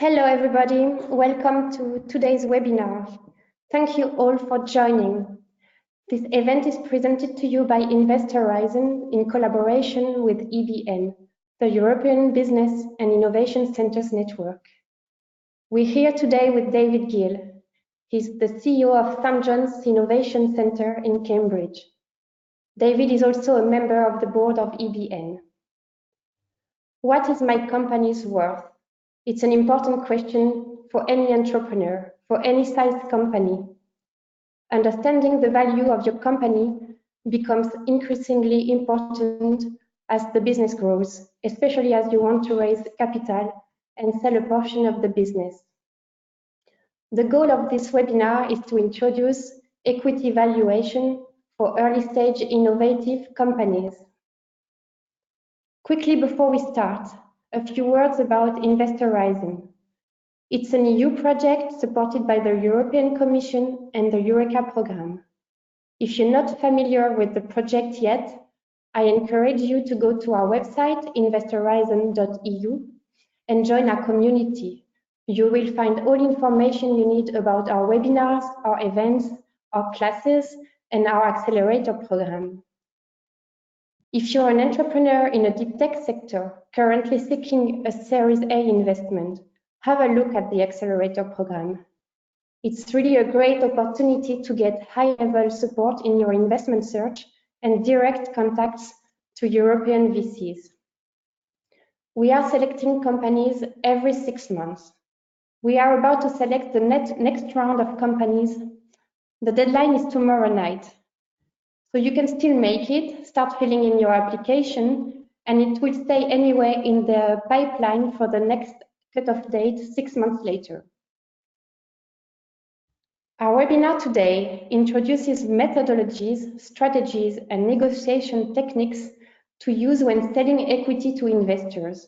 Hello, everybody. Welcome to today's webinar. Thank you all for joining. This event is presented to you by InvestHorizon in collaboration with EBN, the European Business and Innovation Centers Network. We're here today with David Gill. He's the CEO of St. John's Innovation Center in Cambridge. David is also a member of the board of EBN. What is my company's worth? It's an important question for any entrepreneur, for any size company. Understanding the value of your company becomes increasingly important as the business grows, especially as you want to raise capital and sell a portion of the business. The goal of this webinar is to introduce equity valuation for early-stage innovative companies. Quickly before we start, a few words about InvestHorizon. It's an EU project supported by the European Commission and the Eureka program. If you're not familiar with the project yet, I encourage you to go to our website, InvestHorizon.eu, and join our community. You will find all information you need about our webinars, our events, our classes, and our accelerator program. If you're an entrepreneur in a deep tech sector currently seeking a Series A investment, have a look at the accelerator program. It's really a great opportunity to get high-level support in your investment search and direct contacts to European VCs. We are selecting companies every 6 months. We are about to select the next round of companies. The deadline is tomorrow night. So you can still make it, start filling in your application, and it will stay anyway in the pipeline for the next cutoff date 6 months later. Our webinar today introduces methodologies, strategies, and negotiation techniques to use when selling equity to investors,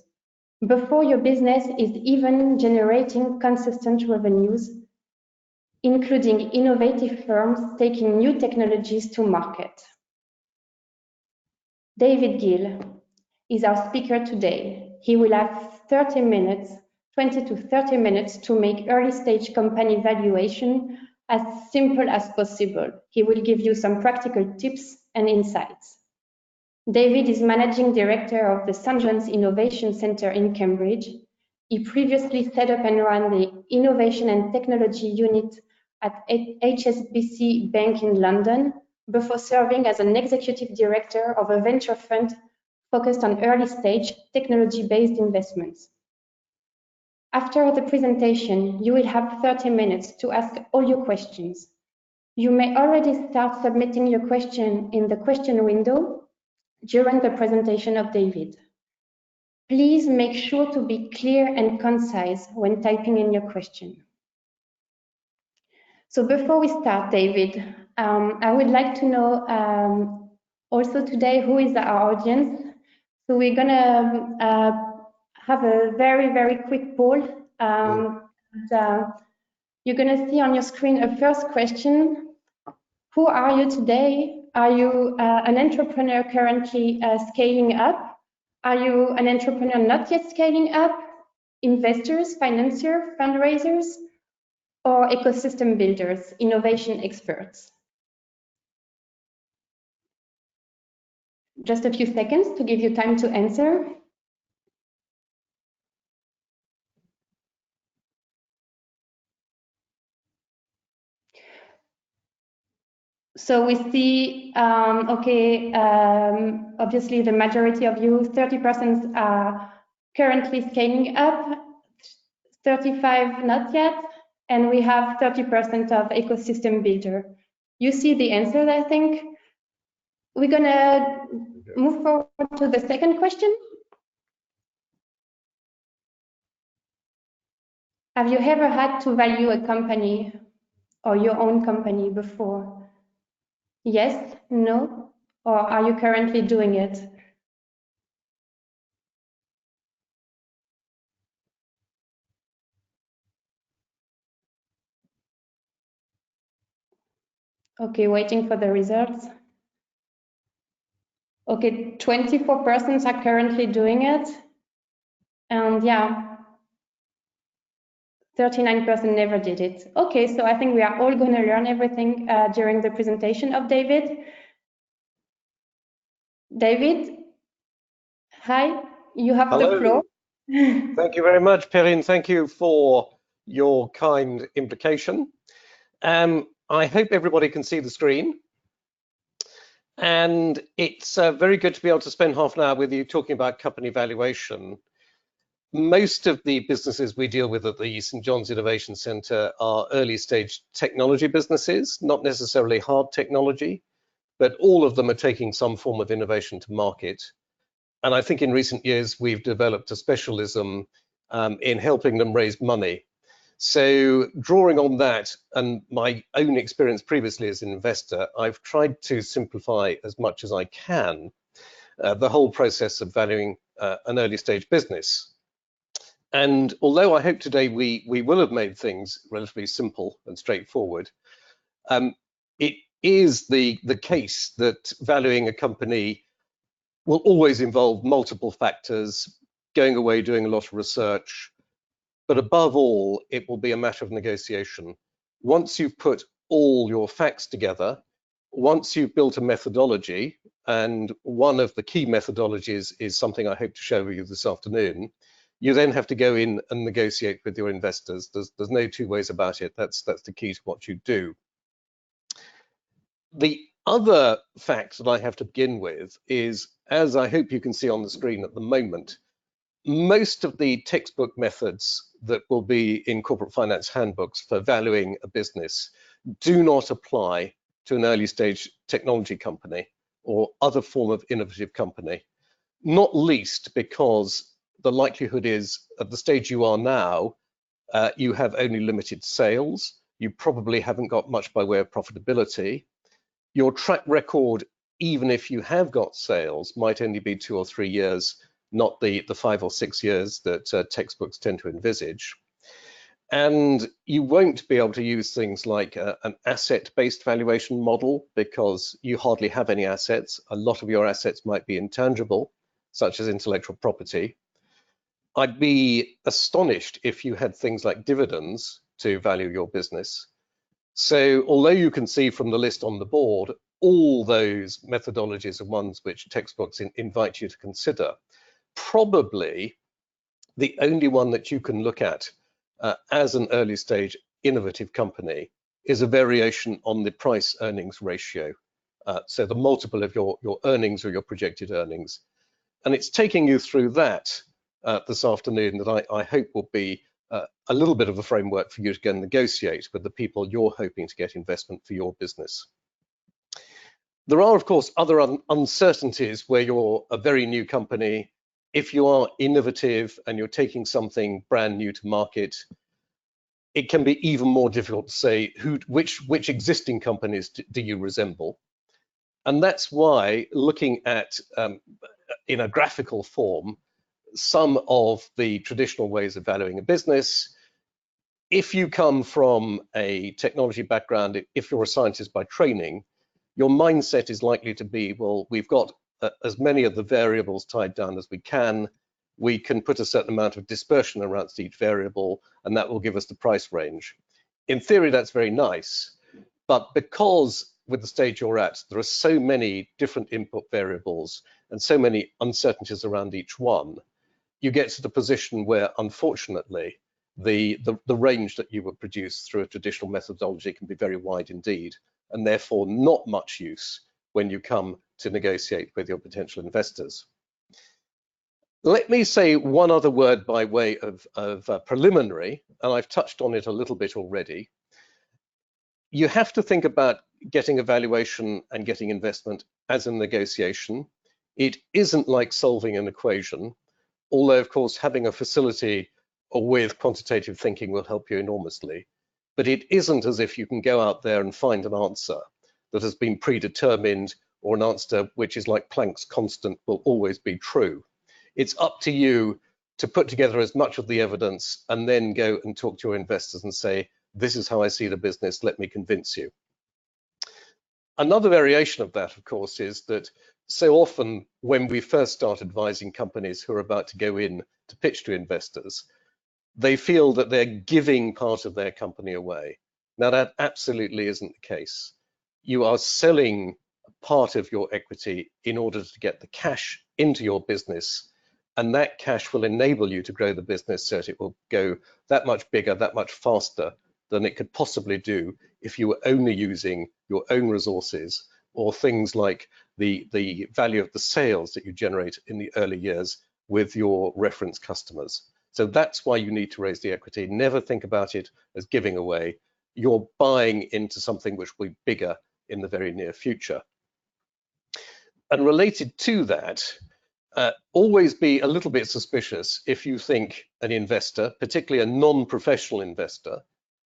before your business is even generating consistent revenues, including innovative firms taking new technologies to market. David Gill is our speaker today. He will have 20 to 30 minutes to make early stage company valuation as simple as possible. He will give you some practical tips and insights. David is Managing Director of the St. John's Innovation Center in Cambridge. He previously set up and ran the Innovation and Technology Unit at HSBC Bank in London, before serving as an executive director of a venture fund focused on early-stage technology-based investments. After the presentation, you will have 30 minutes to ask all your questions. You may already start submitting your question in the question window during the presentation of David. Please make sure to be clear and concise when typing in your question. So before we start, David, I would like to know also today who is our audience. So we're gonna have a very quick poll. You're gonna see on your screen a first question. Who are you today? Are you an entrepreneur currently scaling up? Are you an entrepreneur not yet scaling up? Investors, financiers, fundraisers? Or ecosystem builders, innovation experts? Just a few seconds to give you time to answer. So we see, obviously the majority of you, 30% are currently scaling up, 35% not yet, and we have 30% of ecosystem builder. You see the answer, I think. We're gonna move forward to the second question. Have you ever had to value a company or your own company before? Yes, no, or are you currently doing it? Okay, waiting for the results. Okay, 24% are currently doing it. And yeah, 39% never did it. Okay, so I think we are all going to learn everything during the presentation of David. David, hi, you have the floor. Thank you very much, Perrine. Thank you for your kind implication. I hope everybody can see the screen. And it's very good to be able to spend half an hour with you talking about company valuation. Most of the businesses we deal with at the St. John's Innovation Centre are early stage technology businesses, not necessarily hard technology, but all of them are taking some form of innovation to market. And I think in recent years, we've developed a specialism in helping them raise money. So drawing on that and my own experience previously as an investor, I've tried to simplify as much as I can the whole process of valuing an early stage business. And although I hope today we will have made things relatively simple and straightforward, it is the case that valuing a company will always involve multiple factors, going away, doing a lot of research, but above all, it will be a matter of negotiation. Once you've put all your facts together, once you've built a methodology, and one of the key methodologies is something I hope to show you this afternoon, you then have to go in and negotiate with your investors. There's no two ways about it. That's the key to what you do. The other fact that I have to begin with is, as I hope you can see on the screen at the moment, most of the textbook methods that will be in corporate finance handbooks for valuing a business do not apply to an early stage technology company or other form of innovative company, not least because the likelihood is at the stage you are now, you have only limited sales. You probably haven't got much by way of profitability. Your track record, even if you have got sales, might only be 2 or 3 years, not the 5 or 6 years that textbooks tend to envisage. And you won't be able to use things like an asset-based valuation model because you hardly have any assets. A lot of your assets might be intangible, such as intellectual property. I'd be astonished if you had things like dividends to value your business. So although you can see from the list on the board, all those methodologies are ones which textbooks invite you to consider, probably the only one that you can look at as an early stage innovative company is a variation on the price earnings ratio. So the multiple of your earnings or your projected earnings. And it's taking you through that this afternoon that I hope will be a little bit of a framework for you to go and negotiate with the people you're hoping to get investment for your business. There are, of course, other uncertainties where you're a very new company. If you are innovative and you're taking something brand new to market, it can be even more difficult to say which existing companies do you resemble. And that's why looking at, in a graphical form, some of the traditional ways of valuing a business. If you come from a technology background, if you're a scientist by training, your mindset is likely to be, well, we've got as many of the variables tied down as we can. We can put a certain amount of dispersion around each variable, and that will give us the price range. In theory, that's very nice, but because with the stage you're at, there are so many different input variables and so many uncertainties around each one, you get to the position where, unfortunately, the range that you would produce through a traditional methodology can be very wide indeed, and therefore not much use when you come to negotiate with your potential investors. Let me say one other word by way of preliminary, and I've touched on it a little bit already. You have to think about getting a valuation and getting investment as a negotiation. It isn't like solving an equation. Although, of course, having a facility with quantitative thinking will help you enormously. But it isn't as if you can go out there and find an answer that has been predetermined or an answer which is like Planck's constant will always be true. It's up to you to put together as much of the evidence and then go and talk to your investors and say, this is how I see the business, let me convince you. Another variation of that, of course, is that so often when we first start advising companies who are about to go in to pitch to investors, they feel that they're giving part of their company away. Now, that absolutely isn't the case. You are selling part of your equity in order to get the cash into your business, and that cash will enable you to grow the business so that it will go that much bigger, that much faster than it could possibly do if you were only using your own resources or things like the value of the sales that you generate in the early years with your reference customers. So that's why you need to raise the equity. Never think about it as giving away. You're buying into something which will be bigger in the very near future. And related to that, always be a little bit suspicious if you think an investor, particularly a non-professional investor,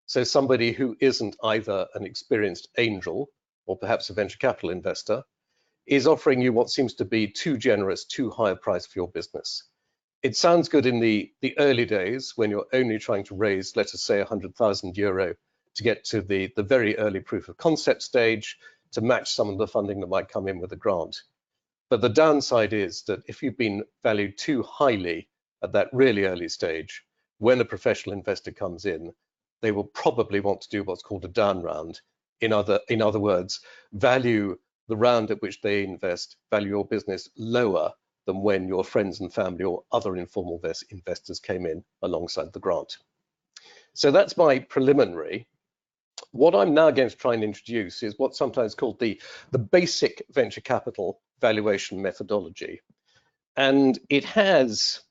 so somebody who isn't either an experienced angel or perhaps a venture capital investor, is offering you what seems to be too generous, too high a price for your business. It sounds good in the early days when you're only trying to raise, let us say, €100,000 to get to the very early proof of concept stage to match some of the funding that might come in with a grant. But the downside is that if you've been valued too highly at that really early stage, when a professional investor comes in, they will probably want to do what's called a down round. In other words, value the round at which they invest, value your business lower than when your friends and family or other informal investors came in alongside the grant. So that's my preliminary. What I'm now going to try and introduce is what's sometimes called the basic venture capital valuation methodology. And it has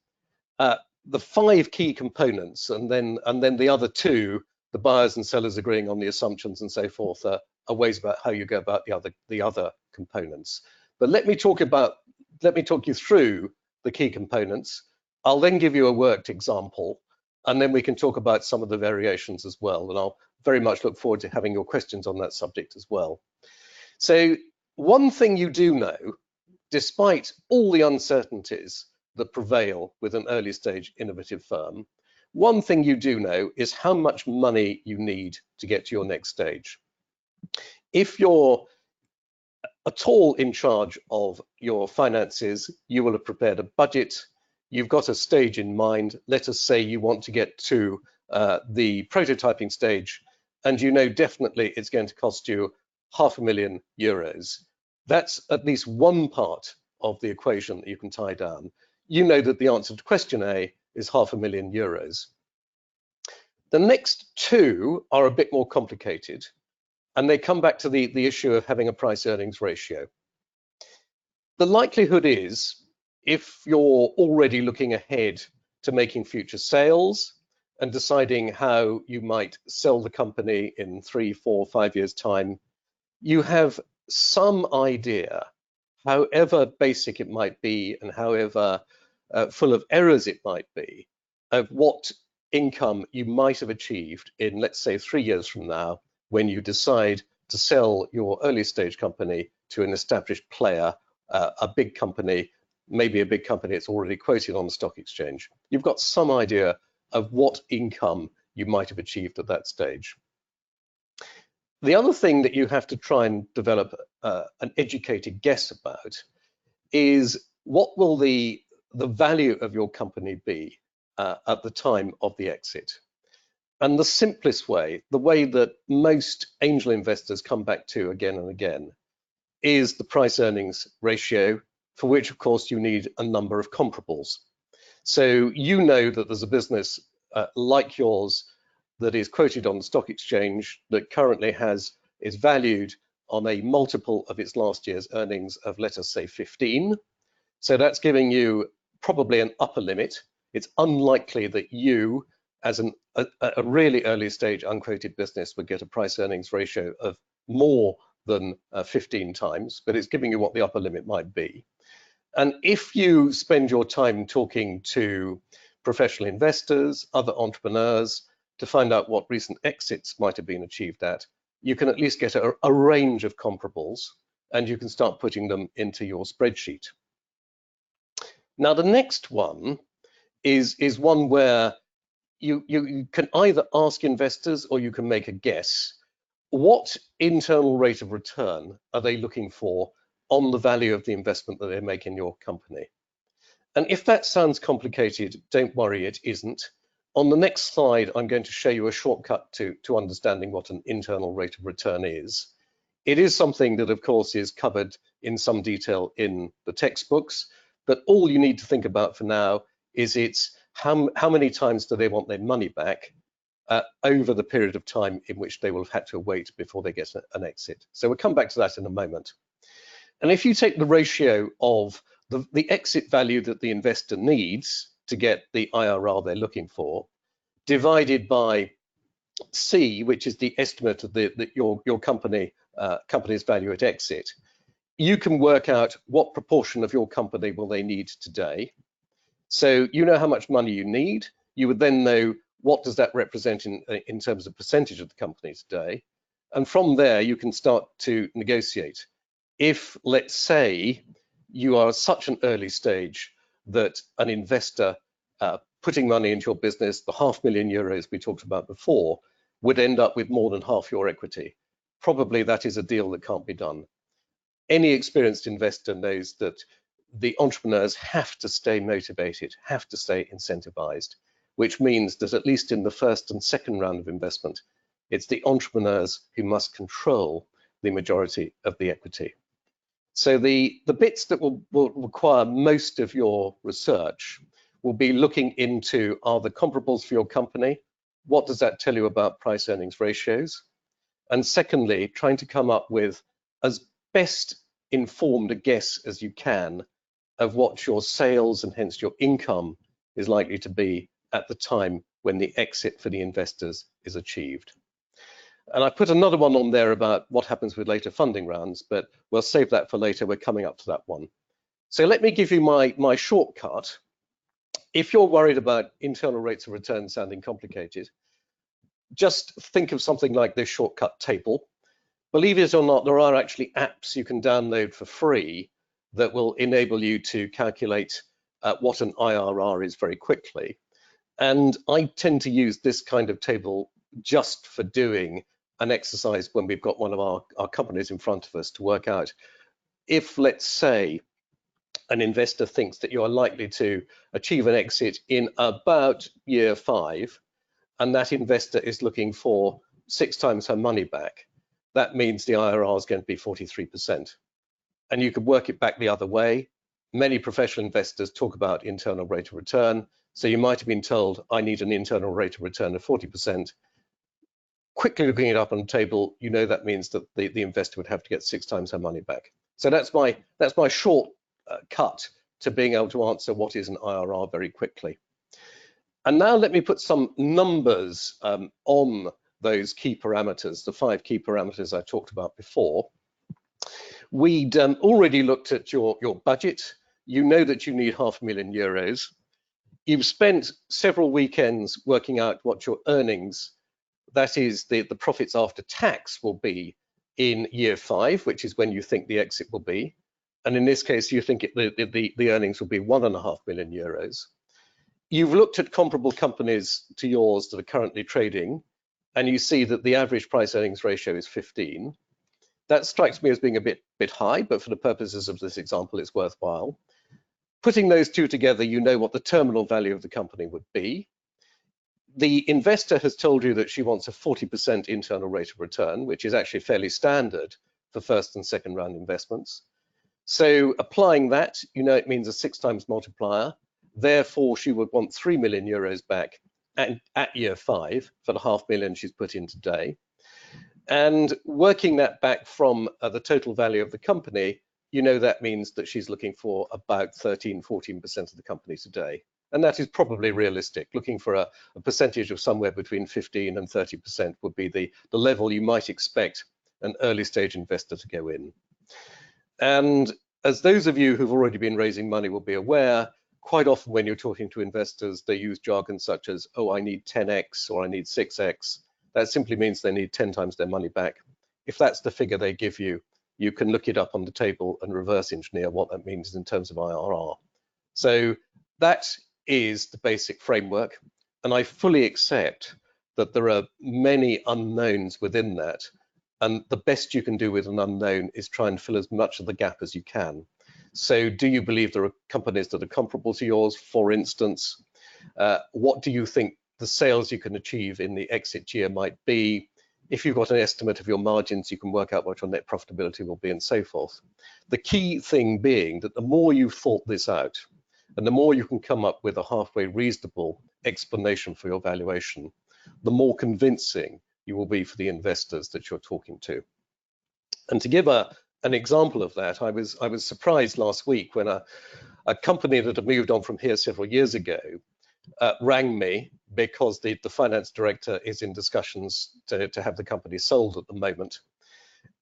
the 5 key components, and then the other 2, the buyers and sellers agreeing on the assumptions and so forth, are ways about how you go about the other components. But let me talk you through the key components. I'll then give you a worked example, and then we can talk about some of the variations as well. And I'll very much look forward to having your questions on that subject as well. So one thing you do know, despite all the uncertainties that prevail with an early stage innovative firm, one thing you do know is how much money you need to get to your next stage. If you're at all in charge of your finances, you will have prepared a budget. You've got a stage in mind. Let us say you want to get to the prototyping stage, and you know definitely it's going to cost you €500,000. That's at least one part of the equation that you can tie down. You know that the answer to question A is €500,000. The next 2 are a bit more complicated, and they come back to the issue of having a price earnings ratio. The likelihood is, if you're already looking ahead to making future sales and deciding how you might sell the company in 3, 4, 5 years' time, you have some idea, however basic it might be and however full of errors it might be, of what income you might have achieved in, let's say, 3 years from now, when you decide to sell your early stage company to an established player, a big company, maybe a big company that's already quoted on the stock exchange. You've got some idea of what income you might have achieved at that stage. The other thing that you have to try and develop an educated guess about is what will the value of your company be at the time of the exit. And the simplest way, the way that most angel investors come back to again and again, is the price earnings ratio, for which of course you need a number of comparables. So you know that there's a business like yours that is quoted on the stock exchange that currently is valued on a multiple of its last year's earnings of, let us say, 15. So that's giving you probably an upper limit. It's unlikely that you, as a really early stage unquoted business, would get a price earnings ratio of more than 15 times, but it's giving you what the upper limit might be. And if you spend your time talking to professional investors, other entrepreneurs, to find out what recent exits might have been achieved at, you can at least get a range of comparables, and you can start putting them into your spreadsheet. Now, the next one is one where you can either ask investors or you can make a guess. What internal rate of return are they looking for on the value of the investment that they make in your company? And if that sounds complicated, don't worry, it isn't. On the next slide, I'm going to show you a shortcut to understanding what an internal rate of return is. It is something that, of course, is covered in some detail in the textbooks, but all you need to think about for now is it's how many times do they want their money back over the period of time in which they will have had to wait before they get an exit. So we'll come back to that in a moment. And if you take the ratio of the exit value that the investor needs to get the IRR they're looking for, divided by C, which is the estimate of your company's value at exit, you can work out what proportion of your company will they need today. So you know how much money you need. You would then know what does that represent in terms of percentage of the company today. And from there, you can start to negotiate. If, let's say, you are at such an early stage that an investor putting money into your business, the €500,000 we talked about before, would end up with more than half your equity. Probably that is a deal that can't be done. Any experienced investor knows that the entrepreneurs have to stay motivated, have to stay incentivized, which means that at least in the first and second round of investment, it's the entrepreneurs who must control the majority of the equity. So the bits that will require most of your research will be looking into, are the comparables for your company? What does that tell you about price earnings ratios? And secondly, trying to come up with as best informed a guess as you can of what your sales and hence your income is likely to be at the time when the exit for the investors is achieved. And I put another one on there about what happens with later funding rounds, but we'll save that for later. We're coming up to that one. So let me give you my shortcut. If you're worried about internal rates of return sounding complicated, just think of something like this shortcut table. Believe it or not, there are actually apps you can download for free that will enable you to calculate what an IRR is very quickly. And I tend to use this kind of table just for doing an exercise when we've got one of our companies in front of us to work out if, let's say, an investor thinks that you're likely to achieve an exit in about year 5, and that investor is looking for 6 times her money back. That means the IRR is going to be 43%. And you could work it back the other way. Many professional investors talk about internal rate of return. So you might have been told, I need an internal rate of return of 40%. Quickly looking it up on the table, you know that means that the investor would have to get 6 times her money back. So that's my short cut to being able to answer what is an IRR very quickly. And now let me put some numbers on those key parameters, the 5 key parameters I talked about before. We'd already looked at your budget. You know that you need €500,000. You've spent several weekends working out what your earnings, that is the profits after tax, will be in year 5, which is when you think the exit will be. And in this case, you think the earnings will be €1.5 million. You've looked at comparable companies to yours that are currently trading, and you see that the average price earnings ratio is 15. That strikes me as being a bit high, but for the purposes of this example, it's worthwhile. Putting those two together, you know what the terminal value of the company would be. The investor has told you that she wants a 40% internal rate of return, which is actually fairly standard for first and second round investments. So applying that, you know it means a 6 times multiplier. Therefore, she would want €3 million back at year 5 for the €500,000 she's put in today. And working that back from the total value of the company, you know that means that she's looking for about 13–14% of the company today. And that is probably realistic. Looking for a percentage of somewhere between 15 and 30% would be the level you might expect an early stage investor to go in. And as those of you who've already been raising money will be aware, quite often when you're talking to investors, they use jargon such as, oh, I need 10x or I need 6x. That simply means they need 10 times their money back. If that's the figure they give you, you can look it up on the table and reverse engineer what that means in terms of IRR. So that is the basic framework. And I fully accept that there are many unknowns within that. And the best you can do with an unknown is try and fill as much of the gap as you can. So do you believe there are companies that are comparable to yours, for instance? What do you think the sales you can achieve in the exit year might be. If you've got an estimate of your margins, you can work out what your net profitability will be and so forth. The key thing being that the more you've thought this out and the more you can come up with a halfway reasonable explanation for your valuation, the more convincing you will be for the investors that you're talking to. And to give an example of that, I was surprised last week when a company that had moved on from here several years ago rang me because the finance director is in discussions to have the company sold at the moment.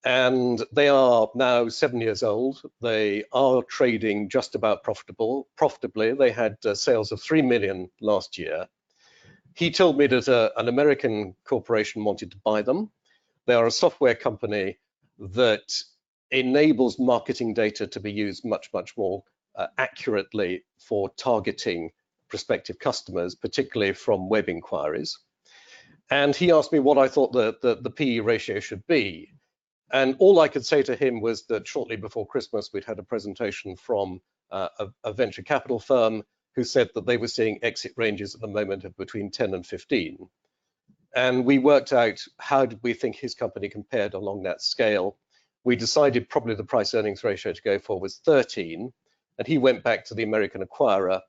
And they are now 7 years old. They are trading just about profitably. They had sales of 3 million last year. He told me that an American corporation wanted to buy them. They are a software company that enables marketing data to be used much more accurately for targeting prospective customers, particularly from web inquiries. And he asked me what I thought the PE ratio should be. And all I could say to him was that shortly before Christmas, we'd had a presentation from a venture capital firm who said that they were seeing exit ranges at the moment of between 10 and 15. And we worked out how did we think his company compared along that scale. We decided probably the price earnings ratio to go for was 13. And he went back to the American acquirer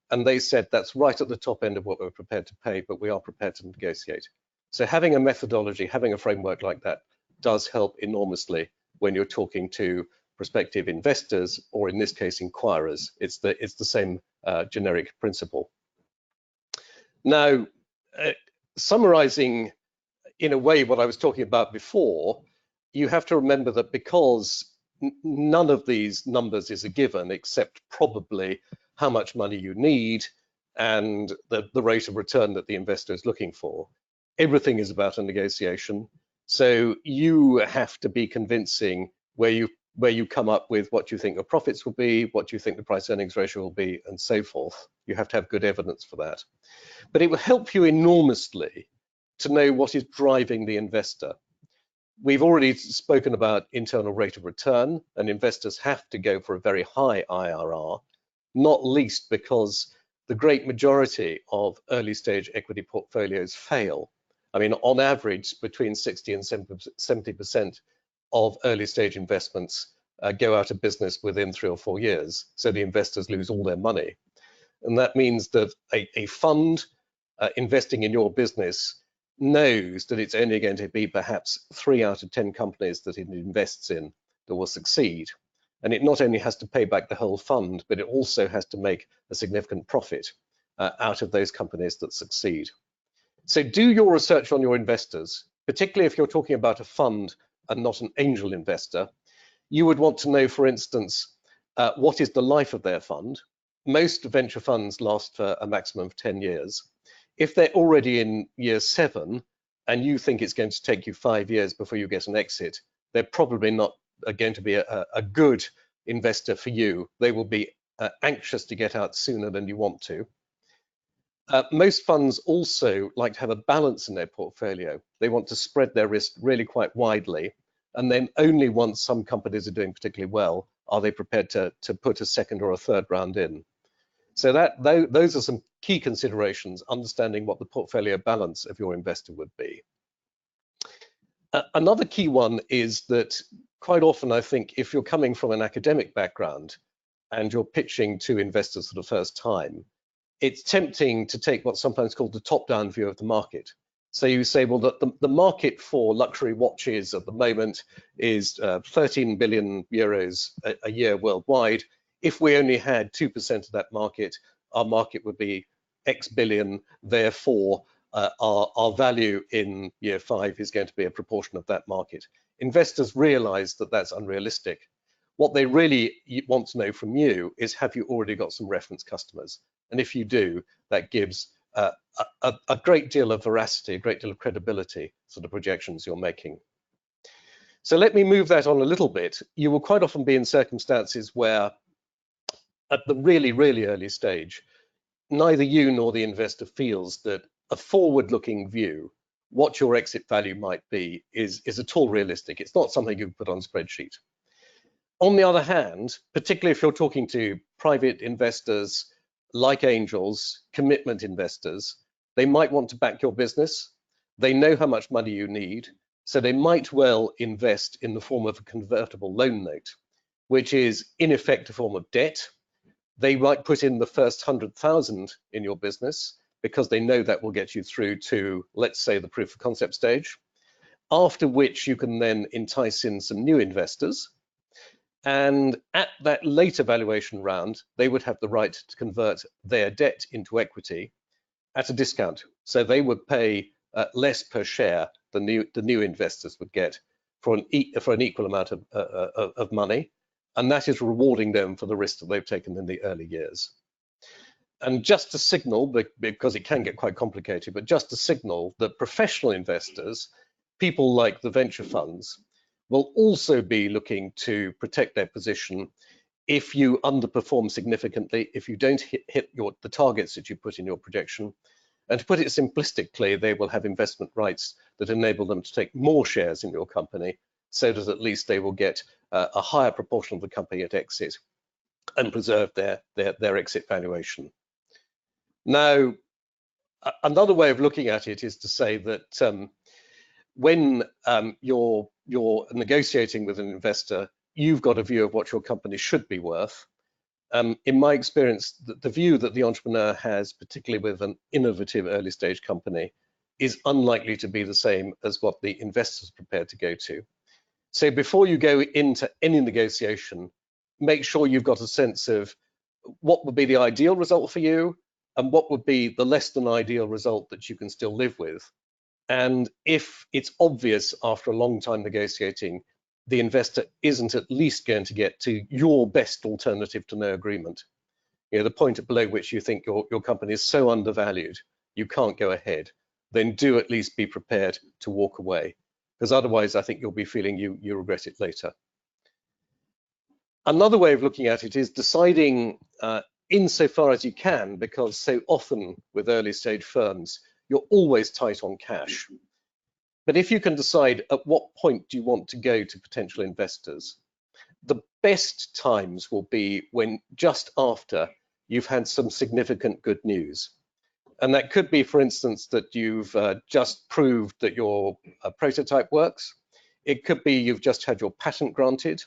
and they said that's right at the top end of what we're prepared to pay, but we are prepared to negotiate. So having a methodology, having a framework like that does help enormously when you're talking to prospective investors, or in this case, inquirers. It's the same generic principle. Now, summarizing in a way what I was talking about before, you have to remember that because none of these numbers is a given, except probably how much money you need and the rate of return that the investor is looking for. Everything is about a negotiation. So you have to be convincing where you come up with what you think your profits will be, what you think the price earnings ratio will be, and so forth. You have to have good evidence for that. But it will help you enormously to know what is driving the investor. We've already spoken about internal rate of return, and investors have to go for a very high IRR, not least because the great majority of early stage equity portfolios fail. I mean, on average, between 60 and 70% of early stage investments go out of business within 3 or 4 years. So the investors lose all their money. And that means that a fund investing in your business knows that it's only going to be perhaps 3 out of 10 companies that it invests in that will succeed. And it not only has to pay back the whole fund, but it also has to make a significant profit out of those companies that succeed. So do your research on your investors, particularly if you're talking about a fund and not an angel investor. You would want to know, for instance, what is the life of their fund. Most venture funds last for a maximum of 10 years. If they're already in year 7 and you think it's going to take you 5 years before you get an exit, they're probably not going to be a good investor for you. They will be anxious to get out sooner than you want to. Most funds also like to have a balance in their portfolio. They want to spread their risk really quite widely, and then only once some companies are doing particularly well are they prepared to put a second or a third round in. So those are some key considerations, understanding what the portfolio balance of your investor would be. Another key one is that quite often, I think, if you're coming from an academic background and you're pitching to investors for the first time, it's tempting to take what's sometimes called the top-down view of the market. So you say, well, the market for luxury watches at the moment is 13 billion euros a year worldwide. If we only had 2% of that market, our market would be X billion. Therefore, our value in year 5 is going to be a proportion of that market. Investors realize that that's unrealistic. What they really want to know from you is, have you already got some reference customers? And if you do, that gives a great deal of veracity, a great deal of credibility to the projections you're making. So let me move that on a little bit. You will quite often be in circumstances where at the really, really early stage, neither you nor the investor feels that a forward-looking view, what your exit value might be, is at all realistic. It's not something you can put on a spreadsheet. On the other hand, particularly if you're talking to private investors like angels, commitment investors, They might want to back your business. They know how much money you need, so they might well invest in the form of a convertible loan note, which is in effect a form of debt. They might put in the first 100,000 in your business because they know that will get you through to, let's say, the proof of concept stage, after which you can then entice in some new investors. And at that later valuation round, they would have the right to convert their debt into equity at a discount. So they would pay less per share than the new investors would get for an equal amount of money. And that is rewarding them for the risk that they've taken in the early years. And just to signal, because it can get quite complicated, but just to signal that professional investors, people like the venture funds, will also be looking to protect their position if you underperform significantly, if you don't hit the targets that you put in your projection. And to put it simplistically, they will have investment rights that enable them to take more shares in your company, so that at least they will get a higher proportion of the company at exit and preserve their exit valuation. Now, another way of looking at it is to say that when you're negotiating with an investor, you've got a view of what your company should be worth. In my experience, the view that the entrepreneur has, particularly with an innovative early stage company, is unlikely to be the same as what the investor is prepared to go to. So before you go into any negotiation, make sure you've got a sense of what would be the ideal result for you and what would be the less than ideal result that you can still live with. And if it's obvious after a long time negotiating, the investor isn't at least going to get to your best alternative to no agreement, the point below which you think your company is so undervalued, you can't go ahead, then do at least be prepared to walk away, because otherwise I think you'll be feeling you regret it later. Another way of looking at it is deciding insofar as you can, because so often with early stage firms, you're always tight on cash. But if you can decide at what point do you want to go to potential investors, the best times will be when just after you've had some significant good news. And that could be, for instance, that you've just proved that your prototype works. It could be you've just had your patent granted.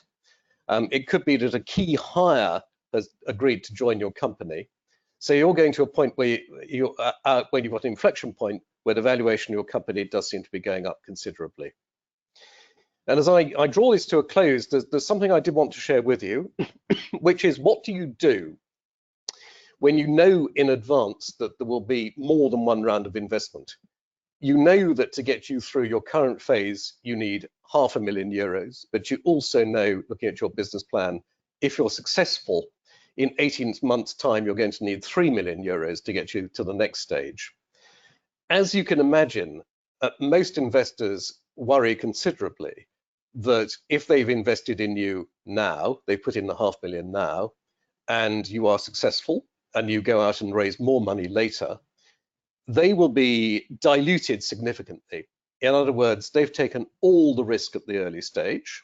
It could be that a key hire has agreed to join your company. So you're going to a point where you've got an inflection point where the valuation of your company does seem to be going up considerably. And as I draw this to a close, there's something I did want to share with you, which is, what do you do when you know in advance that there will be more than one round of investment? You know that to get you through your current phase, you need €500,000, but you also know, looking at your business plan, if you're successful, in 18 months' time, you're going to need €3 million to get you to the next stage. As you can imagine, most investors worry considerably that if they've invested in you now, they put in the $500,000 now, and you are successful, and you go out and raise more money later, they will be diluted significantly. In other words, they've taken all the risk at the early stage,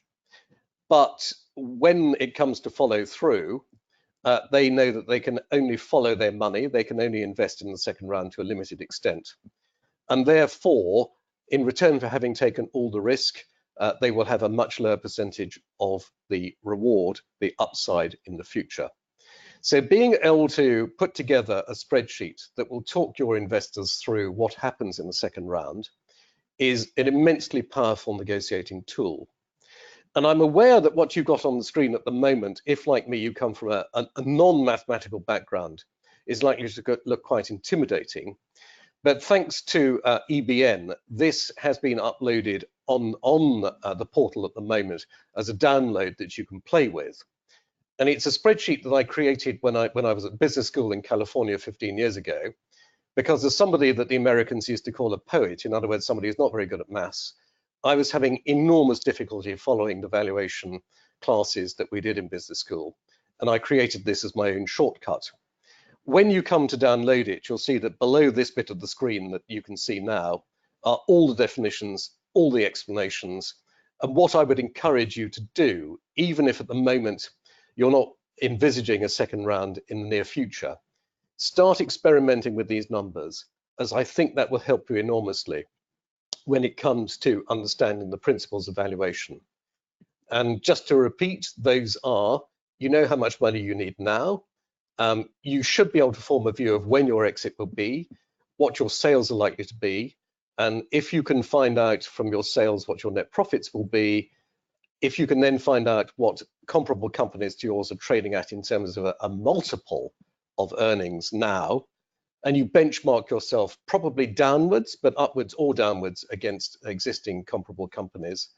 but when it comes to follow through, they know that they can only follow their money, they can only invest in the second round to a limited extent. And therefore, in return for having taken all the risk, they will have a much lower percentage of the reward, the upside in the future. So being able to put together a spreadsheet that will talk your investors through what happens in the second round is an immensely powerful negotiating tool. And I'm aware that what you've got on the screen at the moment, if like me, you come from a non-mathematical background, is likely to look quite intimidating. But thanks to EBN, this has been uploaded on the portal at the moment as a download that you can play with. And it's a spreadsheet that I created when I was at business school in California 15 years ago, because as somebody that the Americans used to call a poet, in other words, somebody who's not very good at maths, I was having enormous difficulty following the valuation classes that we did in business school. And I created this as my own shortcut. When you come to download it, you'll see that below this bit of the screen that you can see now are all the definitions, all the explanations, and what I would encourage you to do, even if at the moment you're not envisaging a second round in the near future, start experimenting with these numbers. as I think that will help you enormously when it comes to understanding the principles of valuation. And just to repeat, those are, you know how much money you need now. You should be able to form a view of when your exit will be, what your sales are likely to be, and if you can find out from your sales what your net profits will be, if you can then find out what comparable companies to yours are trading at in terms of a multiple of earnings now, and you benchmark yourself probably downwards, but upwards or downwards against existing comparable companies.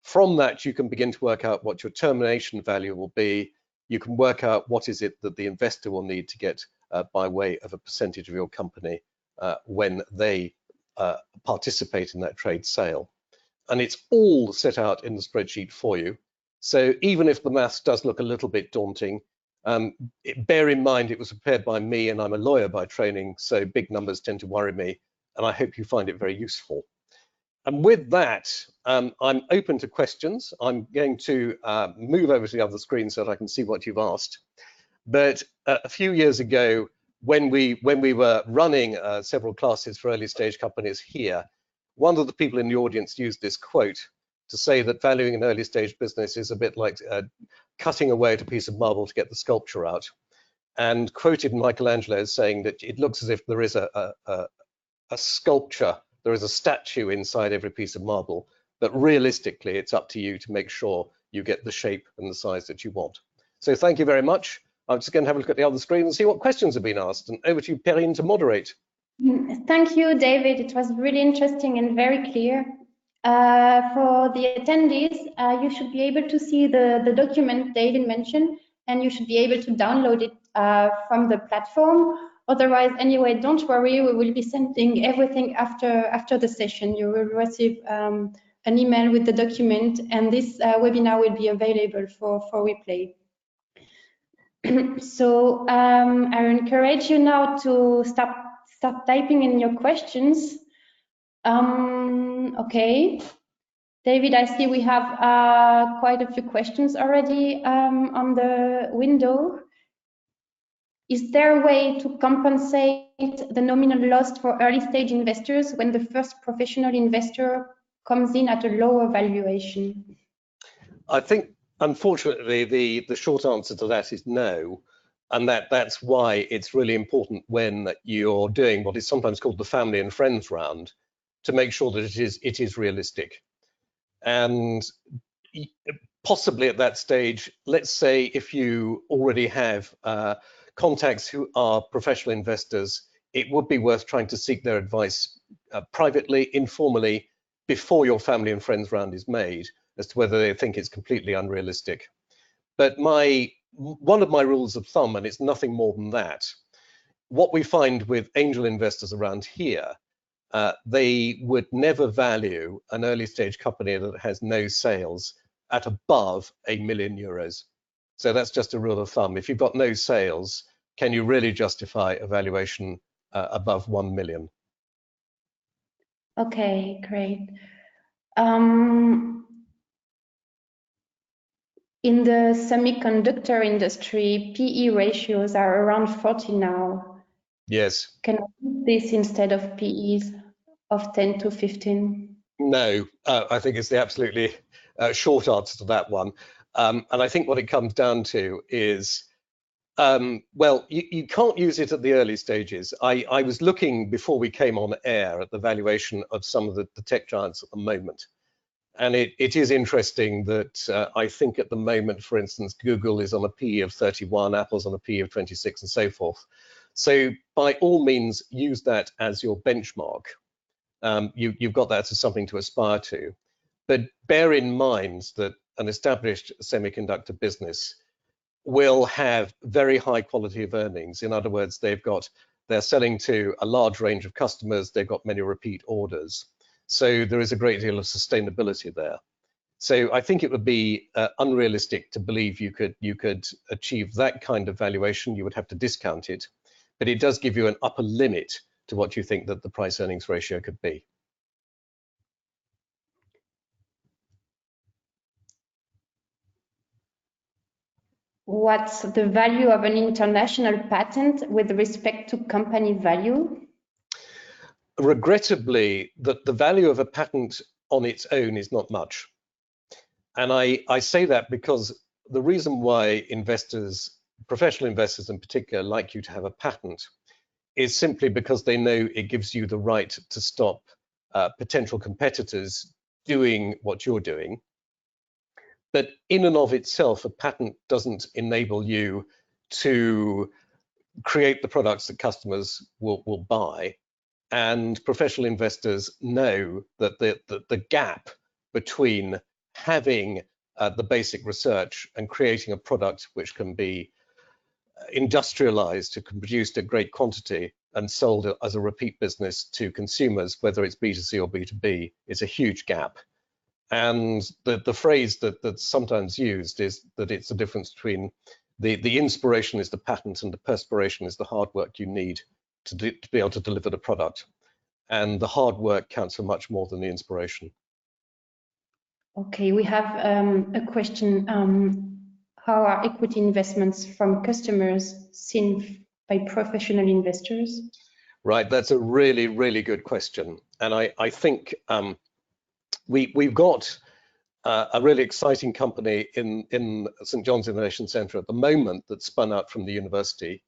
From that, you can begin to work out what your termination value will be. You can work out what is it that the investor will need to get by way of a percentage of your company when they participate in that trade sale. And it's all set out in the spreadsheet for you. So even if the maths does look a little bit daunting, bear in mind it was prepared by me, and I'm a lawyer by training, so big numbers tend to worry me, and I hope you find it very useful. And with that, I'm open to questions. I'm going to move over to the other screen so that I can see what you've asked. But a few years ago, when we were running several classes for early stage companies here, one of the people in the audience used this quote to say that valuing an early stage business is a bit like cutting away at a piece of marble to get the sculpture out, and quoted Michelangelo as saying that it looks as if there is a sculpture, there is a statue inside every piece of marble, but realistically it's up to you to make sure you get the shape and the size that you want. So thank you very much. I'm just going to have a look at the other screen and see what questions have been asked, and over to you, Perrine, to moderate. Thank you, David. It was really interesting and very clear. For the attendees, you should be able to see the document David mentioned, and you should be able to download it from the platform. Otherwise, anyway, don't worry, we will be sending everything after the session. You will receive an email with the document, and this webinar will be available for replay. So I encourage you now to start typing in your questions. Okay, David, I see we have quite a few questions already on the window. Is there a way to compensate the nominal loss for early stage investors when the first professional investor comes in at a lower valuation? I think, unfortunately, the short answer to that is no. And that's why it's really important when you're doing what is sometimes called the family and friends round to make sure that it is realistic. And possibly at that stage, let's say if you already have contacts who are professional investors, it would be worth trying to seek their advice privately, informally, before your family and friends round is made, as to whether they think it's completely unrealistic. But one of my rules of thumb, and it's nothing more than that, what we find with angel investors around here, they would never value an early stage company that has no sales at above €1 million. So that's just a rule of thumb. If you've got no sales, can you really justify a valuation above 1 million? Okay, great. In the semiconductor industry, PE ratios are around 40 now. Yes. Can I use this instead of PEs of 10 to 15? No, I think it's the absolutely short answer to that one. And I think what it comes down to is, well, you can't use it at the early stages. I was looking before we came on air at the valuation of some of the tech giants at the moment. And it is interesting that I think at the moment, for instance, Google is on a PE of 31, Apple's on a PE of 26 and so forth. So by all means, use that as your benchmark. You've got that as something to aspire to. But bear in mind that an established semiconductor business will have very high quality of earnings. In other words, they're selling to a large range of customers, they've got many repeat orders. So there is a great deal of sustainability there. So I think it would be unrealistic to believe you could achieve that kind of valuation. You would have to discount it, but it does give you an upper limit to what you think that the price earnings ratio could be. What's the value of an international patent with respect to company value? regrettably, the value of a patent on its own is not much. And I say that because the reason why investors, professional investors in particular, like you to have a patent is simply because they know it gives you the right to stop potential competitors doing what you're doing. But in and of itself, a patent doesn't enable you to create the products that customers will buy. And professional investors know that the gap between having the basic research and creating a product which can be industrialized, it can be produced at great quantity and sold as a repeat business to consumers, whether it's B2C or B2B, is a huge gap. And the phrase that's sometimes used is that it's the difference between the inspiration is the patent and the perspiration is the hard work you need to be able to deliver the product. And the hard work counts for much more than the inspiration. Okay, we have a question. How are equity investments from customers seen by professional investors? Right, that's a really, really good question. And I think we've got a really exciting company in St. John's Innovation Centre at the moment that spun out from the university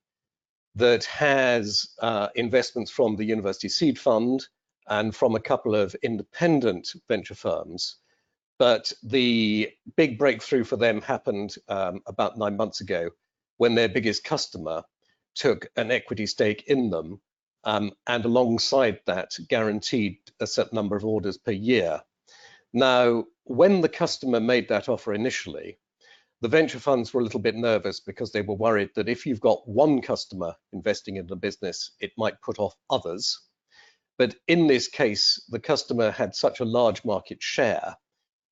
that has investments from the University Seed Fund and from a couple of independent venture firms. But the big breakthrough for them happened about 9 months ago when their biggest customer took an equity stake in them and alongside that guaranteed a certain number of orders per year. Now, when the customer made that offer initially, the venture funds were a little bit nervous because they were worried that if you've got one customer investing in the business, it might put off others. But in this case, the customer had such a large market share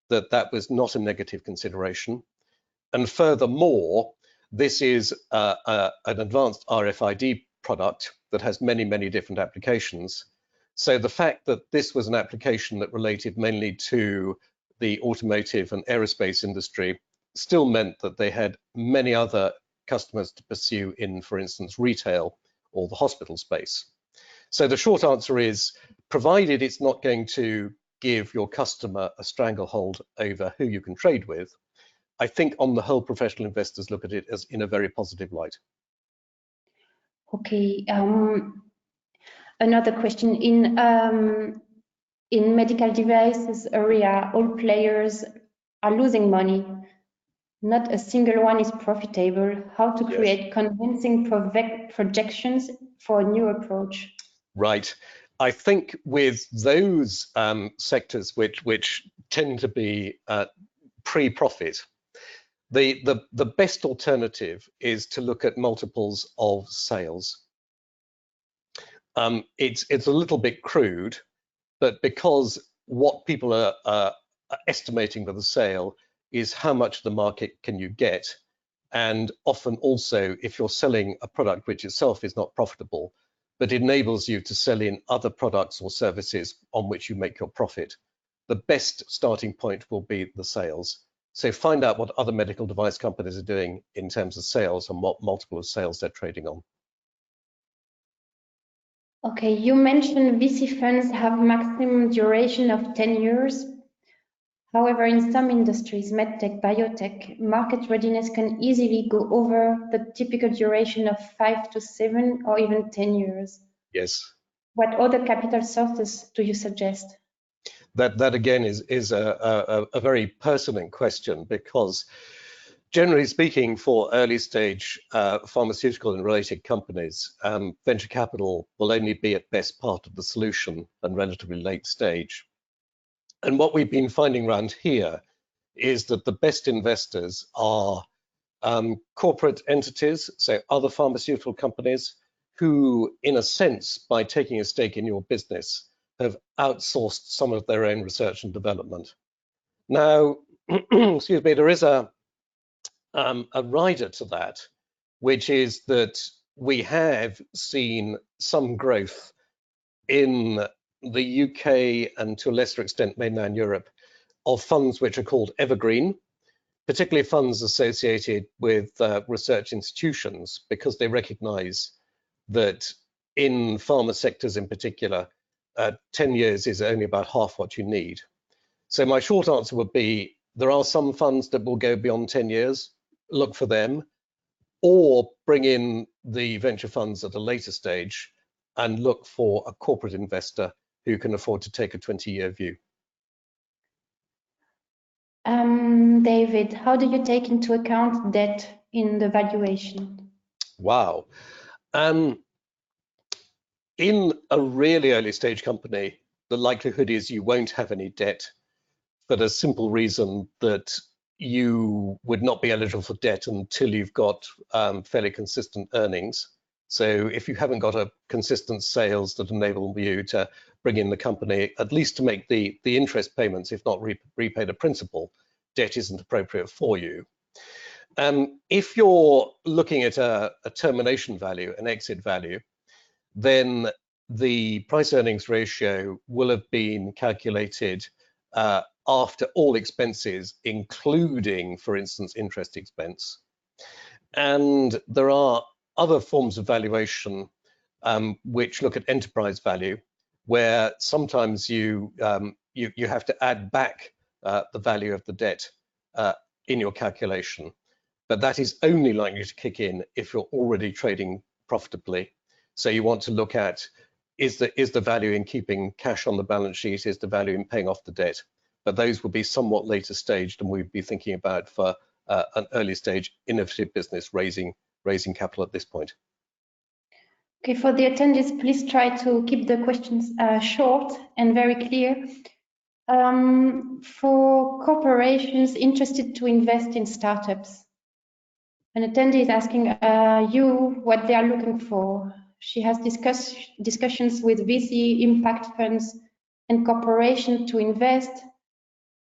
that that was not a negative consideration. And furthermore, this is an advanced RFID product that has many, many different applications. So the fact that this was an application that related mainly to the automotive and aerospace industry still meant that they had many other customers to pursue in, for instance, retail or the hospital space. So the short answer is, provided it's not going to give your customer a stranglehold over who you can trade with, I think on the whole, professional investors look at it as in a very positive light. Okay, another question. In medical devices area, all players are losing money. Not a single one is profitable. How to create convincing projections for a new approach? Right. I think with those sectors which tend to be pre-profit, the best alternative is to look at multiples of sales. It's a little bit crude, but because what people are estimating for the sale is how much the market can you get, and often also if you're selling a product which itself is not profitable, but enables you to sell in other products or services on which you make your profit, the best starting point will be the sales. So find out what other medical device companies are doing in terms of sales and what multiple of sales they're trading on. Okay, you mentioned VC funds have maximum duration of 10 years. However, in some industries, medtech, biotech, market readiness can easily go over the typical duration of 5 to 7 or even 10 years. Yes. What other capital sources do you suggest? That again is a very pertinent question, because generally speaking, for early stage pharmaceutical and related companies, venture capital will only be at best part of the solution and relatively late stage. And what we've been finding around here is that the best investors are corporate entities, so other pharmaceutical companies who, in a sense, by taking a stake in your business, have outsourced some of their own research and development. Now, excuse me, there is a rider to that, which is that we have seen some growth in the UK and to a lesser extent mainland Europe of funds which are called evergreen, particularly funds associated with research institutions, because they recognize that in pharma sectors in particular, 10 years is only about half what you need. So my short answer would be, there are some funds that will go beyond 10 years, look for them, or bring in the venture funds at a later stage and look for a corporate investor who can afford to take a 20-year view. David, how do you take into account debt in the valuation? Wow. In a really early stage company, the likelihood is you won't have any debt for the simple reason that you would not be eligible for debt until you've got fairly consistent earnings. So if you haven't got a consistent sales that enable you to bring in the company, at least to make the interest payments, if not repay the principal, debt isn't appropriate for you. If you're looking at a termination value, an exit value, then the price earnings ratio will have been calculated after all expenses, including, for instance, interest expense. And there are other forms of valuation which look at enterprise value, where sometimes you have to add back the value of the debt in your calculation. But that is only likely to kick in if you're already trading profitably. So you want to look at, is the value in keeping cash on the balance sheet, is the value in paying off the debt? But those will be somewhat later staged, and we'd be thinking about for an early stage innovative business raising capital at this point. Okay, for the attendees, please try to keep the questions short and very clear. For corporations interested to invest in startups, an attendee is asking you what they are looking for. She has discussions with VC impact funds and corporations to invest,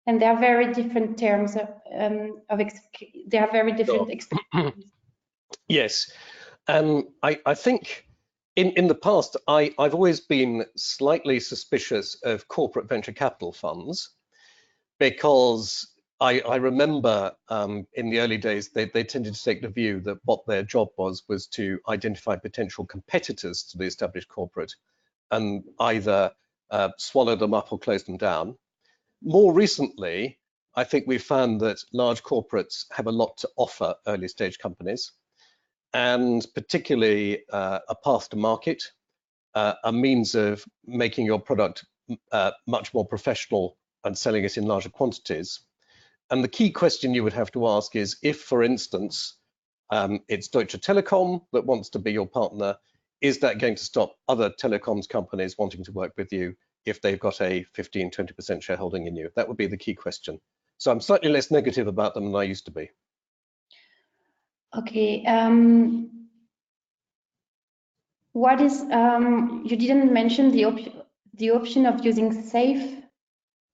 and there are very different terms there are very different expectations. Yes, I think in the past I've always been slightly suspicious of corporate venture capital funds, because I remember in the early days they tended to take the view that what their job was to identify potential competitors to the established corporate and either swallow them up or close them down. More recently, I think we've found that large corporates have a lot to offer early stage companies, and particularly a path to market, a means of making your product much more professional and selling it in larger quantities. And the key question you would have to ask is, if, for instance, it's Deutsche Telekom that wants to be your partner, is that going to stop other telecoms companies wanting to work with you if they've got a 15–20% shareholding in you? That would be the key question. So I'm slightly less negative about them than I used to be. Okay. What is you didn't mention the option of using SAFE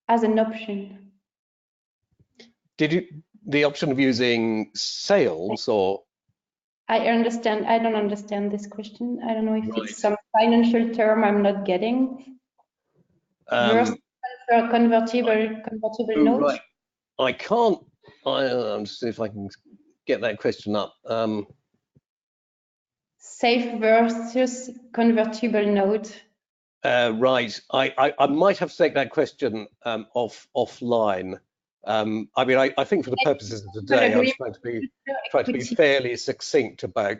as an option. Did you the option of using sales or? I don't understand this question. I don't know if it's some financial term I'm not getting. Versus convertible note. Right. I can't. I'm just see if I can get that question up. SAFE versus convertible note. Right. I might have to take that question offline. I mean, I think for the purposes of today, I was trying to be fairly succinct about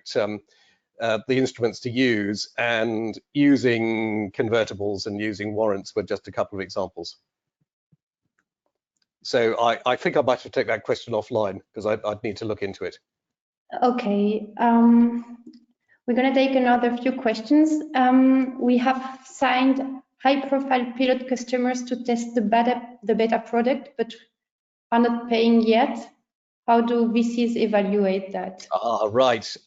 the instruments to use, and using convertibles and using warrants were just a couple of examples. So I think I might have to take that question offline, because I'd need to look into it. Okay. We're going to take another few questions. We have signed high-profile pilot customers to test the beta product, but are not paying yet. How do VCs evaluate that? Right.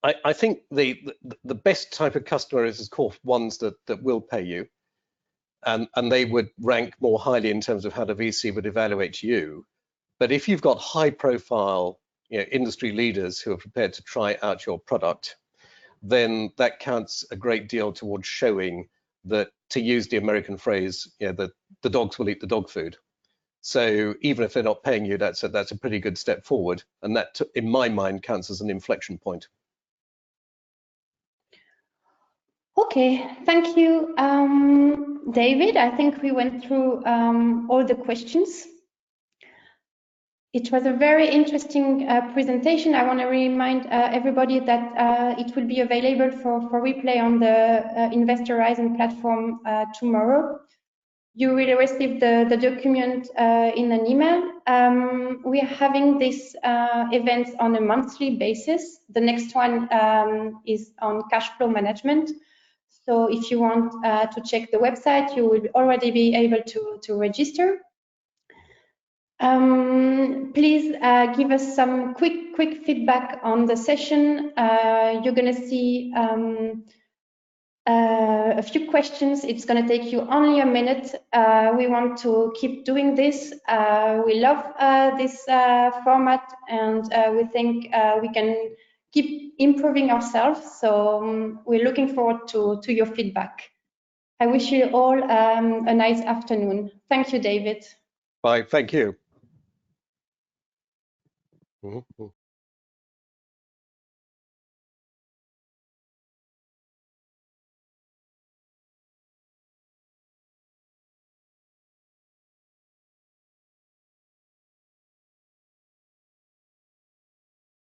I think the best type of customer is, of course, ones that will pay you, and they would rank more highly in terms of how the VC would evaluate you. But if you've got high-profile, industry leaders who are prepared to try out your product, then that counts a great deal towards showing that, to use the American phrase, that the dogs will eat the dog food. So even if they're not paying you, that's a pretty good step forward, and that, in my mind, counts as an inflection point. Okay, thank you, David. I think we went through all the questions. It was a very interesting presentation. I want to remind everybody that it will be available for replay on the InvestHorizon platform tomorrow. You will receive the document in an email. We are having these events on a monthly basis. The next one is on cash flow management. So if you want to check the website, you will already be able to register. Please give us some quick feedback on the session. You're going to see a few questions. It's going to take you only a minute. We want to keep doing this. We love this format, and we think we can keep improving ourselves. So we're looking forward to your feedback. I wish you all a nice afternoon. Thank you, David. Bye. Thank you.